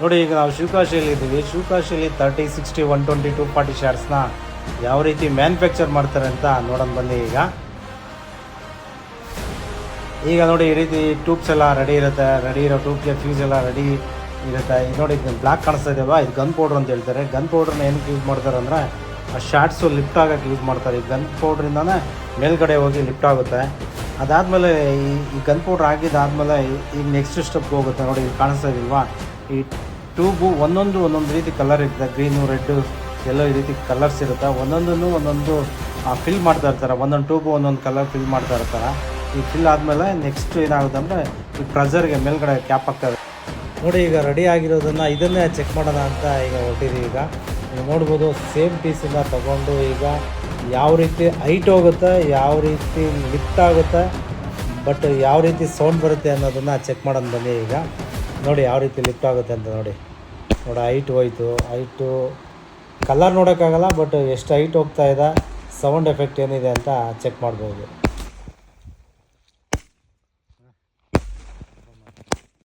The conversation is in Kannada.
ನೋಡಿ ಈಗ ನಾವು ಶಿವಕಾಶಿಯಲ್ಲಿ ಇದ್ದೀವಿ. ಶಿವಕಾಶಿಯಲ್ಲಿ 30, 60, 120, 240 ಶಾರ್ಟ್ಸ್ನ ಯಾವ ರೀತಿ ಮ್ಯಾನುಫ್ಯಾಕ್ಚರ್ ಮಾಡ್ತಾರೆ ಅಂತ ನೋಡೋಣ ಬನ್ನಿ. ಈಗ ನೋಡಿ ಈ ರೀತಿ ಟ್ಯೂಬ್ಸ್ ಎಲ್ಲ ರೆಡಿ ಇರುತ್ತೆ. ರೆಡಿ ಇರೋ ಟ್ಯೂಬ್ಗೆ ಫ್ಯೂಸ್ ಎಲ್ಲ ರೆಡಿ ಇರುತ್ತೆ. ಇದು ನೋಡಿ ಇದು ಬ್ಲ್ಯಾಕ್ ಕಾಣಿಸ್ತಾ ಇದೆಯಲ್ವಾ, ಇದು ಗನ್ ಪೌಡ್ರ್ ಅಂತ ಹೇಳ್ತಾರೆ. ಗನ್ ಪೌಡ್ರನ್ನ ಏನಕ್ಕೆ ಯೂಸ್ ಮಾಡ್ತಾರೆ ಅಂದರೆ ಆ ಶಾರ್ಟ್ಸು ಲಿಫ್ಟ್ ಆಗೋಕ್ಕೆ ಯೂಸ್ ಮಾಡ್ತಾರೆ. ಈ ಗನ್ ಪೌಡ್ರಿಂದನೇ ಮೇಲ್ಗಡೆ ಹೋಗಿ ಲಿಫ್ಟ್ ಆಗುತ್ತೆ. ಅದಾದಮೇಲೆ ಈ ಗನ್ ಪೌಡ್ರ್ ಆಗಿದ್ದಾದಮೇಲೆ ಈಗ ನೆಕ್ಸ್ಟ್ ಸ್ಟೆಪ್ಗೆ ಹೋಗುತ್ತೆ. ನೋಡಿ ಇಲ್ಲಿ ಕಾಣಿಸ್ತಾ ಇದೆಯಲ್ವಾ, ಈ ಟ್ಯೂಬು ಒಂದೊಂದು ರೀತಿ ಕಲರ್ ಇರುತ್ತೆ. ಗ್ರೀನು, ರೆಡ್ಡು, ಎಲ್ಲೋ ಈ ರೀತಿ ಕಲರ್ಸ್ ಇರುತ್ತೆ. ಒಂದೊಂದು ಫಿಲ್ ಮಾಡ್ತಾ ಇರ್ತಾರೆ. ಒಂದೊಂದು ಟ್ಯೂಬು ಒಂದೊಂದು ಕಲರ್ ಫಿಲ್ ಮಾಡ್ತಾ ಇರ್ತಾರೆ. ಈ ಫಿಲ್ ಆದಮೇಲೆ ನೆಕ್ಸ್ಟ್ ಏನಾಗುತ್ತೆ ಅಂದರೆ ಈ ಪ್ರೆಷರ್ಗೆ ಮೇಲ್ಗಡೆ ಕ್ಯಾಪ್ ಆಗ್ತದೆ. ನೋಡಿ ಈಗ ರೆಡಿ ಆಗಿರೋದನ್ನು ಇದನ್ನೇ ಚೆಕ್ ಮಾಡೋಣ ಅಂತ ಈಗ ಹೊರಟಿದ್ದೀವಿ. ಈಗ ನೀವು ನೋಡ್ಬೋದು ಸೇಮ್ ಪೀಸನ್ನು ತಗೊಂಡು ಈಗ ಯಾವ ರೀತಿ ಹೈಟ್ ಹೋಗುತ್ತೆ, ಯಾವ ರೀತಿ ಲಿಫ್ಟ್ ಆಗುತ್ತೆ, ಬಟ್ ಯಾವ ರೀತಿ ಸೌಂಡ್ ಬರುತ್ತೆ ಅನ್ನೋದನ್ನು ಚೆಕ್ ಮಾಡೋಣ ಬನ್ನಿ. ಈಗ ನೋಡಿ ಯಾವ ರೀತಿ ಲಿಫ್ಟ್ ಆಗುತ್ತೆ ಅಂತ ನೋಡಿ ಹೈಟ್ ಹೋಯ್ತು. ಹೈಟು ಕಲರ್ ನೋಡೋಕ್ಕಾಗಲ್ಲ, ಬಟ್ ಎಷ್ಟು ಹೈಟ್ ಹೋಗ್ತಾ ಇದೆ, ಸೌಂಡ್ ಎಫೆಕ್ಟ್ ಏನಿದೆ ಅಂತ ಚೆಕ್ ಮಾಡ್ಬೋದು.